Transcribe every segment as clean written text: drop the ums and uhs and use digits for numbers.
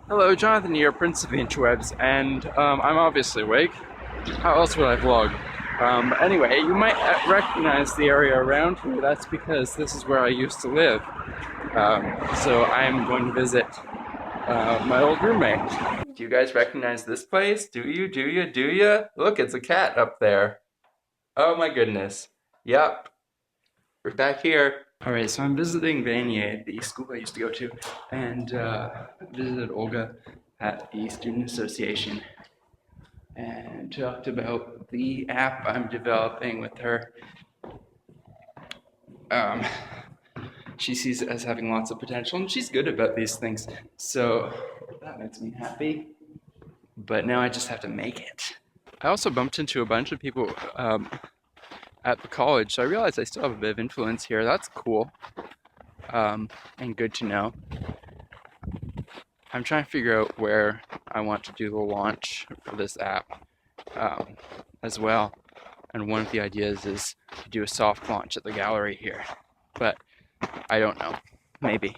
Hello, Jonathan here, Prince of the Interwebs, and I'm obviously awake. How else would I vlog? Anyway, you might recognize the area around here. That's because this is where I used to live. So I'm going to visit my old roommate. Do you guys recognize this place? Do you? Do you? Do you? Look, it's a cat up there. Oh my goodness. Yup, we're back here. Alright, so I'm visiting Vanier, the school I used to go to, and visited Olga at the Student Association and talked about the app I'm developing with her. Um, she sees it as having lots of potential, and she's good about these things, so that makes me happy. But now I just have to make it. I also bumped into a bunch of people at the college, so I realized I still have a bit of influence here. That's cool and good to know. I'm trying to figure out where I want to do the launch for this app as well. And one of the ideas is to do a soft launch at the gallery here. But I don't know. Maybe.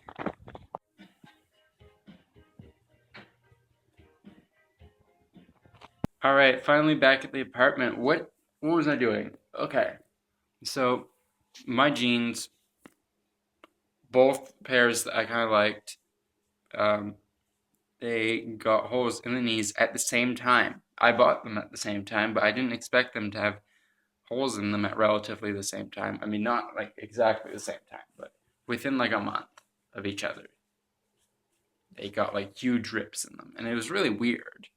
Alright, finally back at the apartment. What was I doing? Okay. So my jeans, both pairs that I kind of liked, they got holes in the knees at the same time. I bought them at the same time, but I didn't expect them to have holes in them at relatively the same time. I mean, not like exactly the same time, but within like a month of each other. They got like huge rips in them, and it was really weird.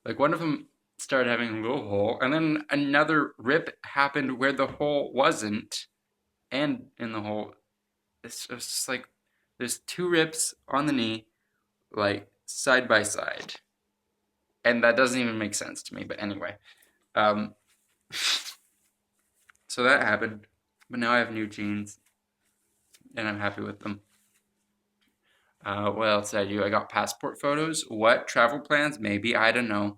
Like one of them started having a little hole, and then another rip happened where the hole wasn't, and in the hole, it's just like there's two rips on the knee, like side by side, and that doesn't even make sense to me. But anyway, um, so that happened, but now I have new jeans, and I'm happy with them. What else did I do? I got passport photos. What? Travel plans? Maybe. I don't know.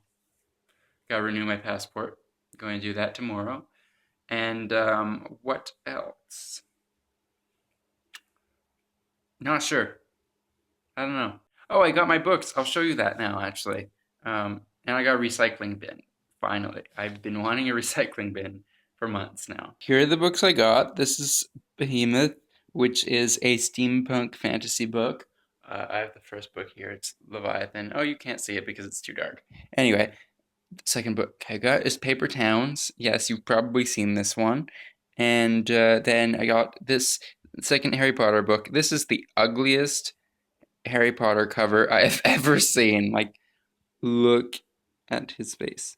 Gotta renew my passport. Going to do that tomorrow. And what else? Not sure. I don't know. Oh, I got my books. I'll show you that now, actually. And I got a recycling bin. Finally. I've been wanting a recycling bin for months now. Here are the books I got. This is Behemoth, which is a steampunk fantasy book. I have the first book here. It's Leviathan. Oh, you can't see it because it's too dark. Anyway, the second book I got is Paper Towns. Yes, you've probably seen this one. And then I got this second Harry Potter book. This is the ugliest Harry Potter cover I have ever seen. Like, look at his face.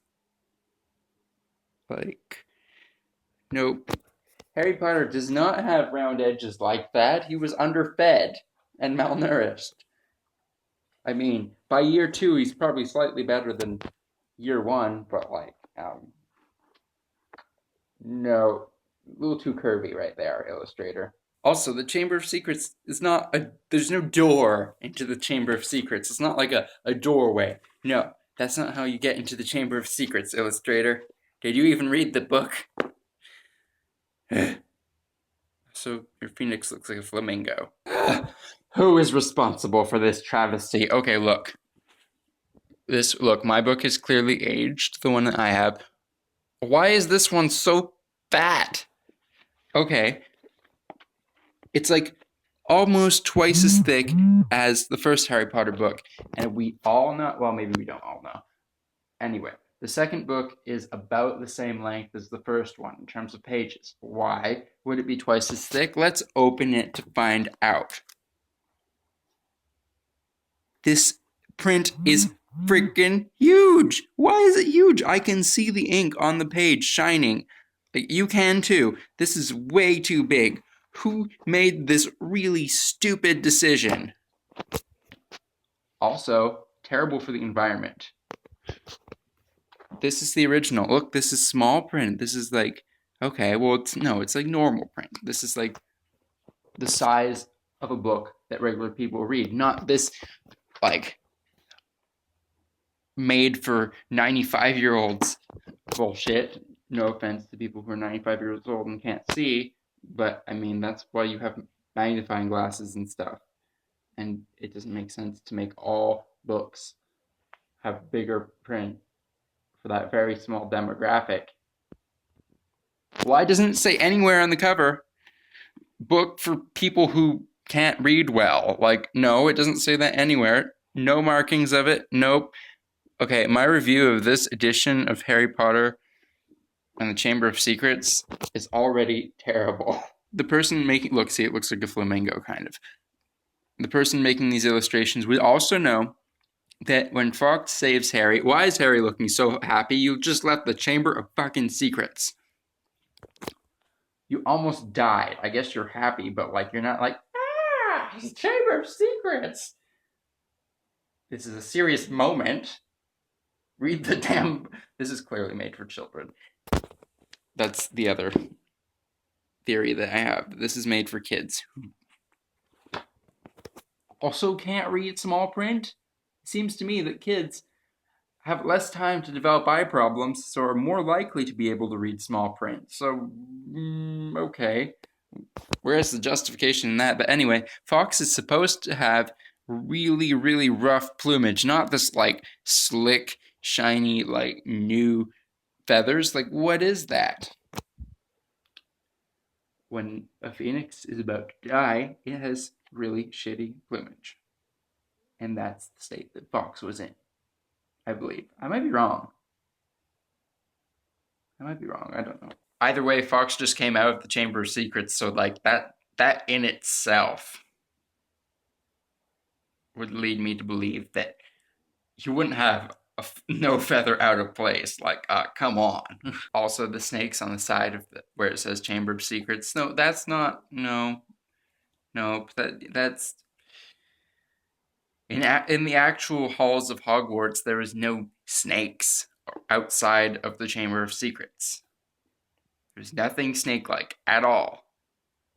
Like, nope. Harry Potter does not have round edges like that. He was underfed and malnourished. I mean, by year 2, he's probably slightly better than year 1, but like, no, a little too curvy right there, illustrator. Also, the Chamber of Secrets is not there's no door into the Chamber of Secrets. It's not like a doorway. No, that's not how you get into the Chamber of Secrets, illustrator. Did you even read the book? So your phoenix looks like a flamingo. Who is responsible for this travesty? Okay, look. Look, my book is clearly aged, the one that I have. Why is this one so fat? Okay. It's like almost twice as thick as the first Harry Potter book. And we all know, well, maybe we don't all know. Anyway, the second book is about the same length as the first one in terms of pages. Why would it be twice as thick? Let's open it to find out. This print is freaking huge. Why is it huge? I can see the ink on the page shining. You can too. This is way too big. Who made this really stupid decision? Also, terrible for the environment. This is the original. Look, this is small print. This is like, okay, well, it's like normal print. This is like the size of a book that regular people read, not this, like, made for 95-year-olds bullshit. No offense to people who are 95 years old and can't see, but I mean, that's why you have magnifying glasses and stuff. And it doesn't make sense to make all books have bigger print for that very small demographic. Why doesn't it say anywhere on the cover, book for people who can't read well? Like, no, it doesn't say that anywhere. No markings of it. Nope. Okay, my review of this edition of Harry Potter and the Chamber of Secrets is already terrible. The person making, look, see, it looks like a flamingo, kind of. The person making these illustrations would also know that when Fawkes saves Harry, why is Harry looking so happy? You just left the Chamber of fucking Secrets. You almost died. I guess you're happy, but like you're not like, it's the Chamber of Secrets. This is a serious moment. Read the damn. This is clearly made for children. That's the other theory that I have. This is made for kids who also can't read small print. It seems to me that kids have less time to develop eye problems, so are more likely to be able to read small print. So, okay. Where's the justification in that? But anyway, Fawkes is supposed to have really, really rough plumage, not this like slick, shiny, like new feathers. Like, what is that? When a phoenix is about to die, it has really shitty plumage. And that's the state that Fawkes was in, I believe. I might be wrong. I don't know. Either way, Fawkes just came out of the Chamber of Secrets, so like that in itself would lead me to believe that you wouldn't have no feather out of place. Like, come on. Also, the snakes on the side of where it says Chamber of Secrets. No, that's not. No, that's in the actual halls of Hogwarts. There is no snakes outside of the Chamber of Secrets. There's nothing snake-like at all,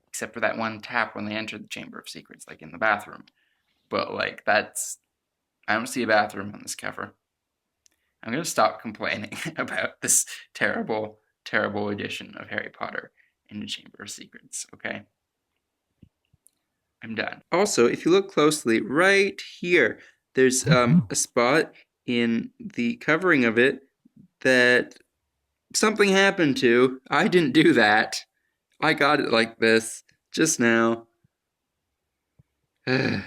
except for that one tap when they enter the Chamber of Secrets, like in the bathroom. But like I don't see a bathroom on this cover. I'm gonna stop complaining about this terrible, terrible edition of Harry Potter in the Chamber of Secrets, okay? I'm done. Also, if you look closely, right here, there's a spot in the covering of it that something happened to. I didn't do that. I got it like this just now. I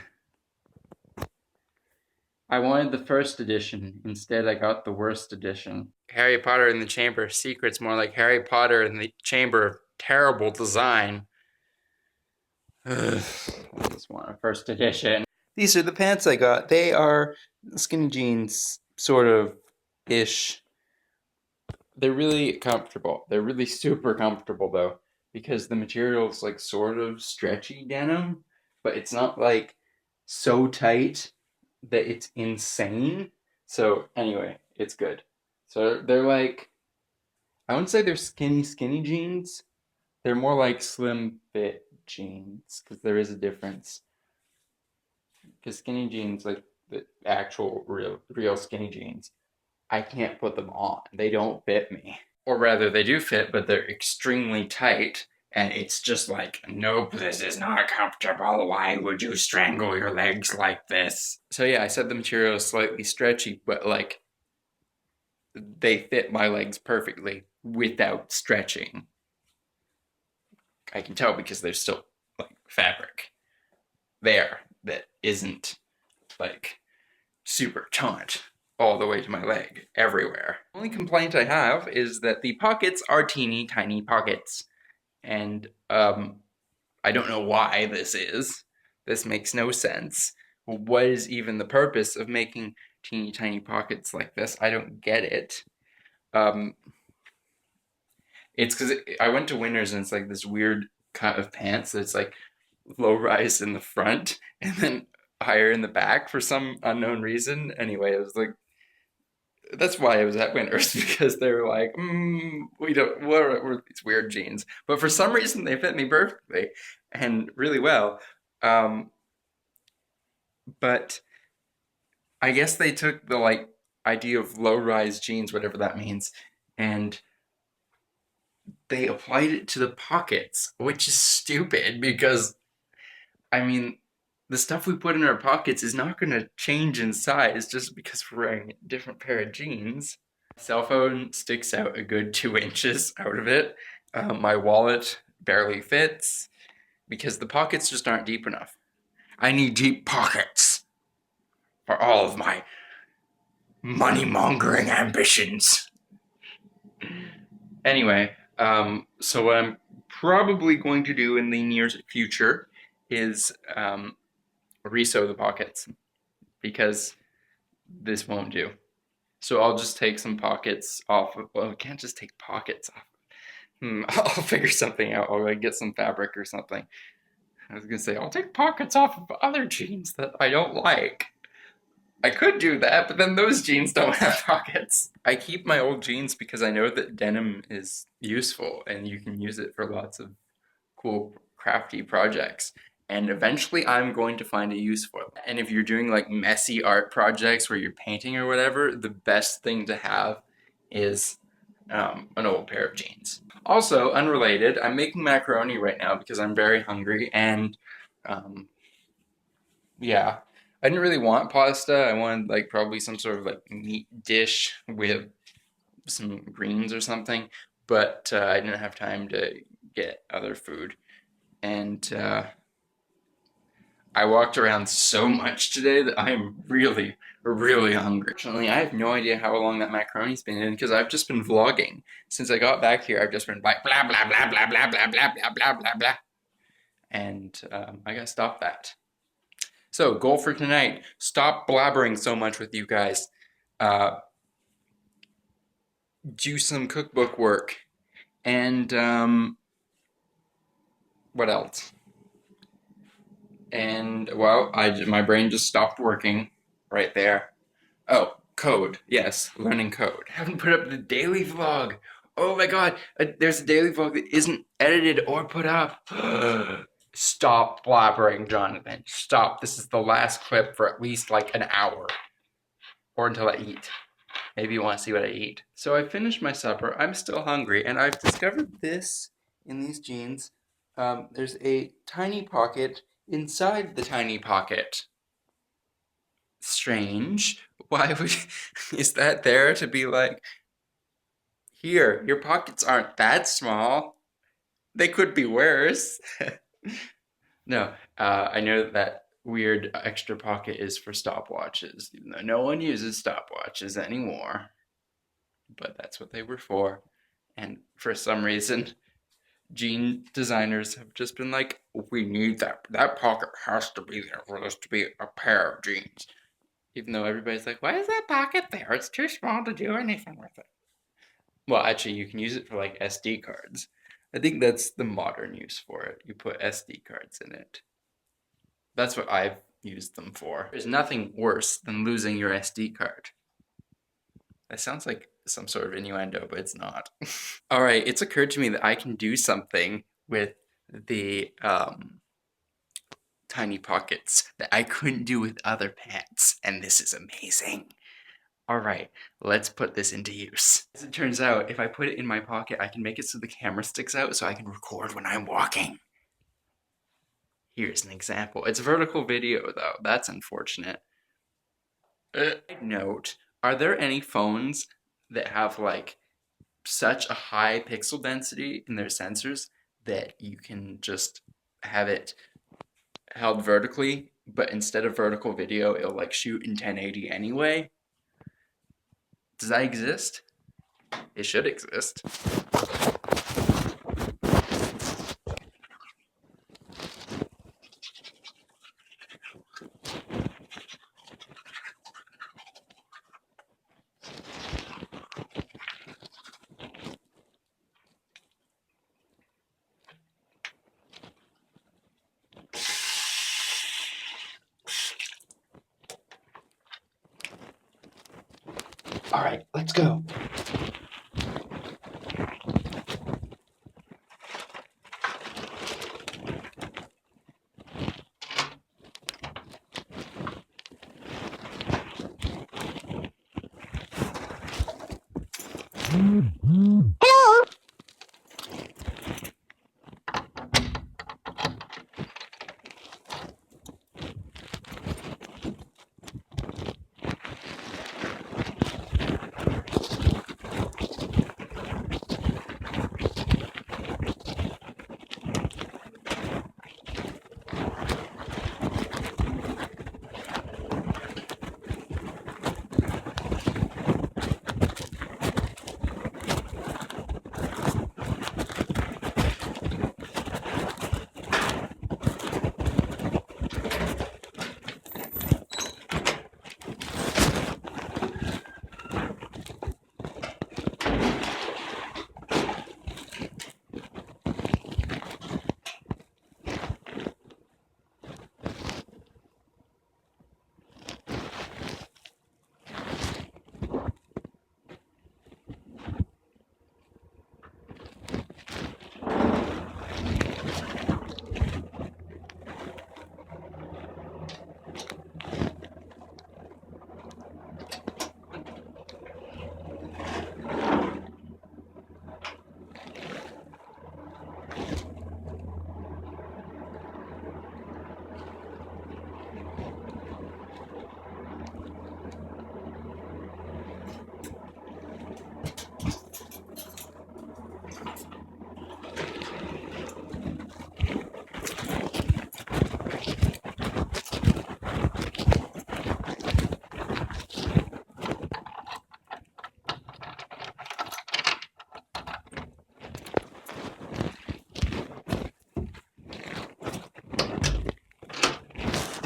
wanted the first edition. Instead, I got the worst edition. Harry Potter in the Chamber of Secrets, more like Harry Potter in the Chamber of Terrible Design. I just want a first edition. These are the pants I got. They are skinny jeans, sort of ish. They're really comfortable. They're really super comfortable though, because the material is like sort of stretchy denim, but it's not like so tight that it's insane. So anyway, it's good. So they're like, I wouldn't say they're skinny jeans. They're more like slim fit jeans, because there is a difference. Because skinny jeans, like the actual real skinny jeans, I can't put them on. They don't fit me. Or rather, they do fit, but they're extremely tight. And it's just like, nope, this is not comfortable. Why would you strangle your legs like this? So yeah, I said the material is slightly stretchy, but like, they fit my legs perfectly without stretching. I can tell because there's still like fabric there that isn't like super taut all the way to my leg everywhere. The only complaint I have is that the pockets are teeny tiny pockets. And I don't know why this is. This makes no sense. What is even the purpose of making teeny tiny pockets like this? I don't get it. It's because I went to Winners and it's like this weird cut of pants that's like low rise in the front and then higher in the back for some unknown reason. Anyway, it was like, that's why I was at Winners, because they were like, we're these weird jeans. But for some reason, they fit me perfectly and really well. But I guess they took the like idea of low-rise jeans, whatever that means, and they applied it to the pockets, which is stupid because, I mean, the stuff we put in our pockets is not going to change in size just because we're wearing a different pair of jeans. My cell phone sticks out a good 2 inches out of it. My wallet barely fits because the pockets just aren't deep enough. I need deep pockets for all of my money-mongering ambitions. Anyway, so what I'm probably going to do in the near future is resew the pockets because this won't do. So I'll just take some pockets off. Well, I can't just take pockets off. I'll figure something out. I'll get some fabric or something. I was gonna say I'll take pockets off of other jeans that I don't like. I could do that, but then those jeans don't have pockets. I keep my old jeans because I know that denim is useful and you can use it for lots of cool crafty projects. And eventually I'm going to find a use for it. And if you're doing like messy art projects where you're painting or whatever, the best thing to have is an old pair of jeans. Also, unrelated, I'm making macaroni right now because I'm very hungry and yeah. I didn't really want pasta. I wanted like probably some sort of like meat dish with some greens or something, but I didn't have time to get other food. And I walked around so much today that I'm really, really hungry. Actually, I have no idea how long that macaroni's been in because I've just been vlogging. Since I got back here, I've just been like blah, blah, blah, blah, blah, blah, blah, blah, blah, blah, blah. And I gotta stop that. So, goal for tonight, stop blabbering so much with you guys. Do some cookbook work. And, what else? And, well, my brain just stopped working right there. Oh, code. Yes, learning code. I haven't put up the daily vlog. Oh my god, there's a daily vlog that isn't edited or put up. Stop blabbering, Jonathan. Stop. This is the last clip for at least like an hour. Or until I eat. Maybe you want to see what I eat. So I finished my supper. I'm still hungry. And I've discovered this in these jeans. There's a tiny pocket inside the tiny pocket. Strange. Why would... Is that there to be like... Here, your pockets aren't that small. They could be worse. No, I know that weird extra pocket is for stopwatches, even though no one uses stopwatches anymore. But that's what they were for. And for some reason, jean designers have just been like, we need that. That pocket has to be there for this to be a pair of jeans. Even though everybody's like, why is that pocket there? It's too small to do anything with it. Well, actually, you can use it for like SD cards. I think that's the modern use for it. You put SD cards in it. That's what I've used them for. There's nothing worse than losing your SD card. That sounds like some sort of innuendo, but it's not. All right, it's occurred to me that I can do something with the tiny pockets that I couldn't do with other pants, and this is amazing. All right, let's put this into use. As it turns out, if I put it in my pocket, I can make it so the camera sticks out so I can record when I'm walking. Here's an example. It's vertical video though, that's unfortunate. Note, are there any phones that have like such a high pixel density in their sensors that you can just have it held vertically, but instead of vertical video, it'll like shoot in 1080 anyway? Does that exist? It should exist. All right, let's go. Hello.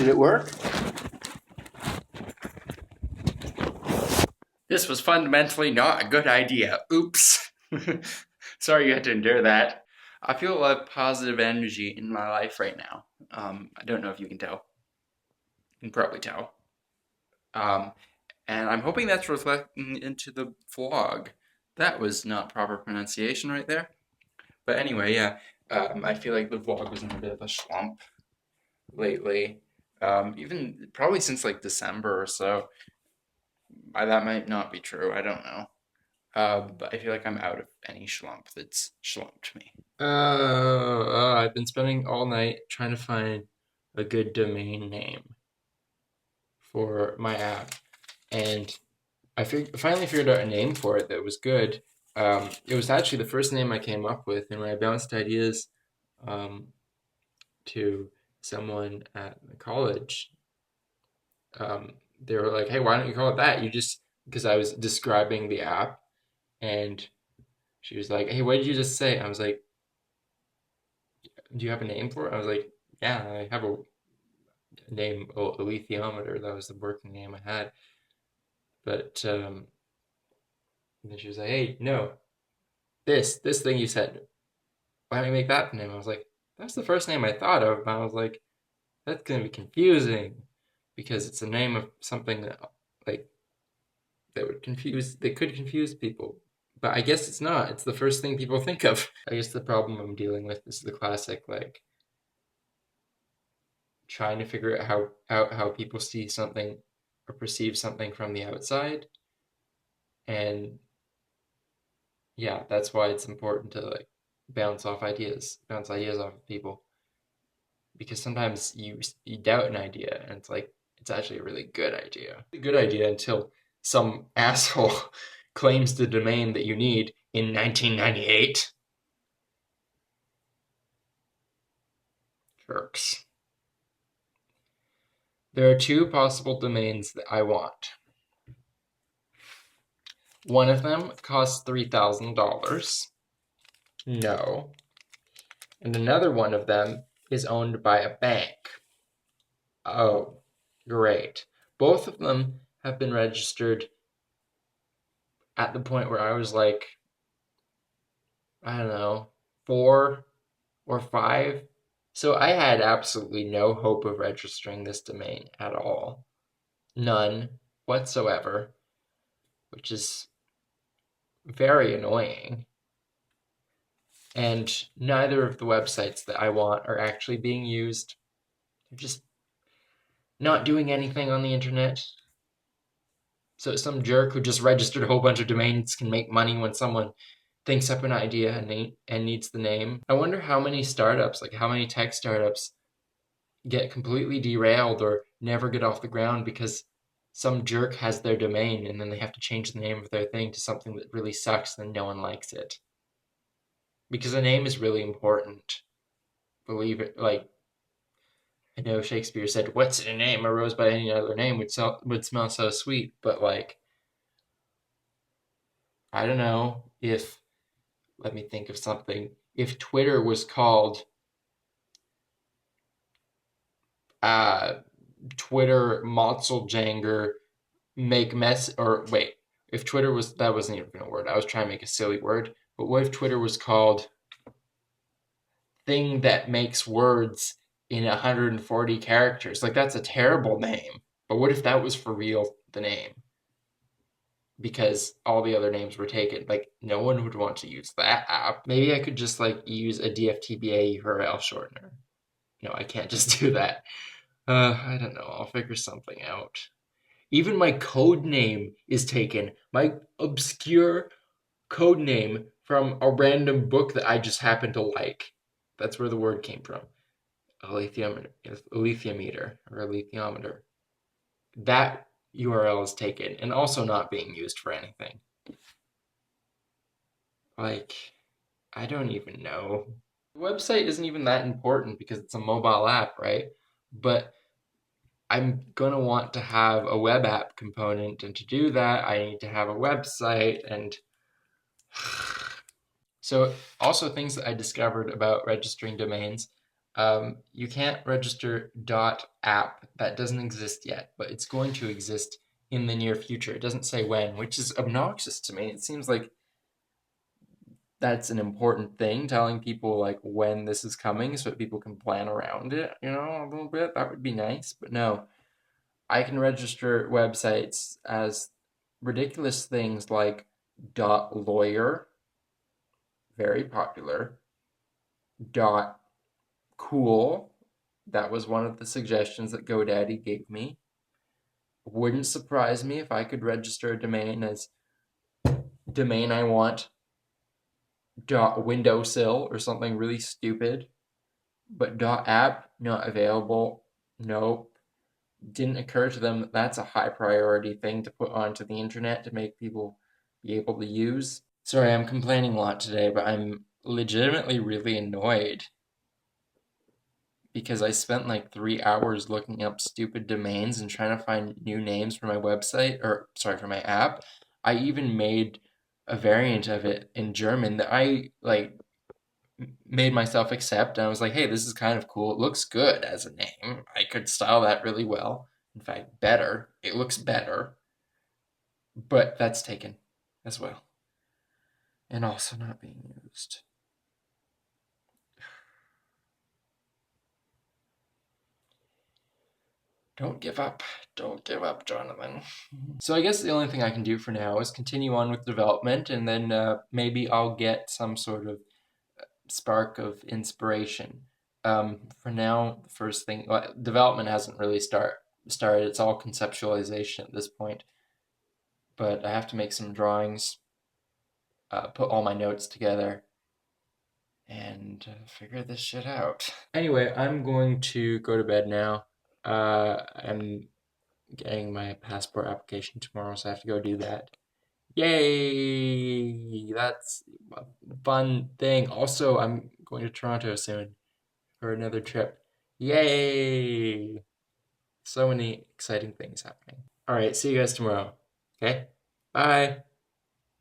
Did it work? This was fundamentally not a good idea. Oops. Sorry you had to endure that. I feel a lot of positive energy in my life right now. I don't know if you can tell. You can probably tell. Um, and I'm hoping that's reflecting into the vlog. That was not proper pronunciation right there. But anyway, yeah, I feel like the vlog was in a bit of a slump lately. Even probably since like December or so. That might not be true. I don't know. But I feel like I'm out of any schlump that's schlumped me. I've been spending all night trying to find a good domain name for my app, and finally figured out a name for it that was good. It was actually the first name I came up with, and when I bounced ideas um, to someone at the college, they were like, "Hey, why don't you call it that?" You just because I was describing the app, and she was like, "Hey, what did you just say?" I was like, "Do you have a name for it?" I was like, "Yeah, I have a name, alethiometer. That was the working name I had." But and then she was like, "Hey, no, this thing you said. Why don't you make that the name?" I was like, "That's the first name I thought of." And I was like, "That's gonna be confusing because it's a name of something that like that could confuse people." But I guess it's not. It's the first thing people think of. I guess the problem I'm dealing with is the classic like trying to figure out how people see something or perceive something from the outside. And yeah, that's why it's important to like bounce ideas off of people because sometimes you doubt an idea and it's like it's actually a really good idea. A good idea until some asshole claims the domain that you need in 1998. Jerks. There are two possible domains that I want. One of them costs $3,000. No. And another one of them is owned by a bank. Oh, great. Both of them have been registered at the point where I was like, I don't know, 4 or 5. So I had absolutely no hope of registering this domain at all. None whatsoever, which is very annoying. And neither of the websites that I want are actually being used. They're just not doing anything on the internet. So some jerk who just registered a whole bunch of domains can make money when someone thinks up an idea and needs the name. I wonder how many startups, like how many tech startups, get completely derailed or never get off the ground because some jerk has their domain and then they have to change the name of their thing to something that really sucks and no one likes it. Because a name is really important. Believe it, like I know Shakespeare said, "What's in a name? A rose by any other name would smell so sweet." But like, I don't know if let me think of something. If Twitter was called uh, Twitter Motzeljanger make mess or wait, if Twitter was that wasn't even a word. I was trying to make a silly word. But what if Twitter was called thing that makes words in 140 characters? Like that's a terrible name. But what if that was for real the name? Because all the other names were taken. Like no one would want to use that app. Maybe I could just like use a DFTBA URL shortener. No, I can't just do that. I don't know. I'll figure something out. Even my code name is taken. My obscure code name from a random book that I just happen to like. That's where the word came from. Alethiometer or alethiometer. That URL is taken and also not being used for anything. Like, I don't even know. The website isn't even that important because it's a mobile app, right? But I'm gonna want to have a web app component, and to do that, I need to have a website. And so, also things that I discovered about registering domains. You can't register .app. That doesn't exist yet, but it's going to exist in the near future. It doesn't say when, which is obnoxious to me. It seems like that's an important thing, telling people like when this is coming so that people can plan around it, a little bit. That would be nice. But no, I can register websites as ridiculous things like .lawyer, very popular, .cool, that was one of the suggestions that GoDaddy gave me. Wouldn't surprise me if I could register a domain as domain I want .windowsill or something really stupid. But .app not available. Nope. Didn't occur to them that that's a high priority thing to put onto the internet to make people be able to use. Sorry, I'm complaining a lot today, but I'm legitimately really annoyed because I spent like 3 hours looking up stupid domains and trying to find new names for my website, or sorry, for my app. I even made a variant of it in German that I like made myself accept. And I was like, hey, this is kind of cool. It looks good as a name. I could style that really well. In fact, better. It looks better. But that's taken as well. And also not being used. Don't give up. Don't give up, Jonathan. So I guess the only thing I can do for now is continue on with development, and then maybe I'll get some sort of spark of inspiration. For now, the first thing, well, development hasn't really started. It's all conceptualization at this point. But I have to make some drawings, put all my notes together, and figure this shit out. Anyway, I'm going to go to bed now. I'm getting my passport application tomorrow, so I have to go do that. Yay! That's a fun thing. Also, I'm going to Toronto soon for another trip. Yay! So many exciting things happening. All right, see you guys tomorrow. Okay? Bye.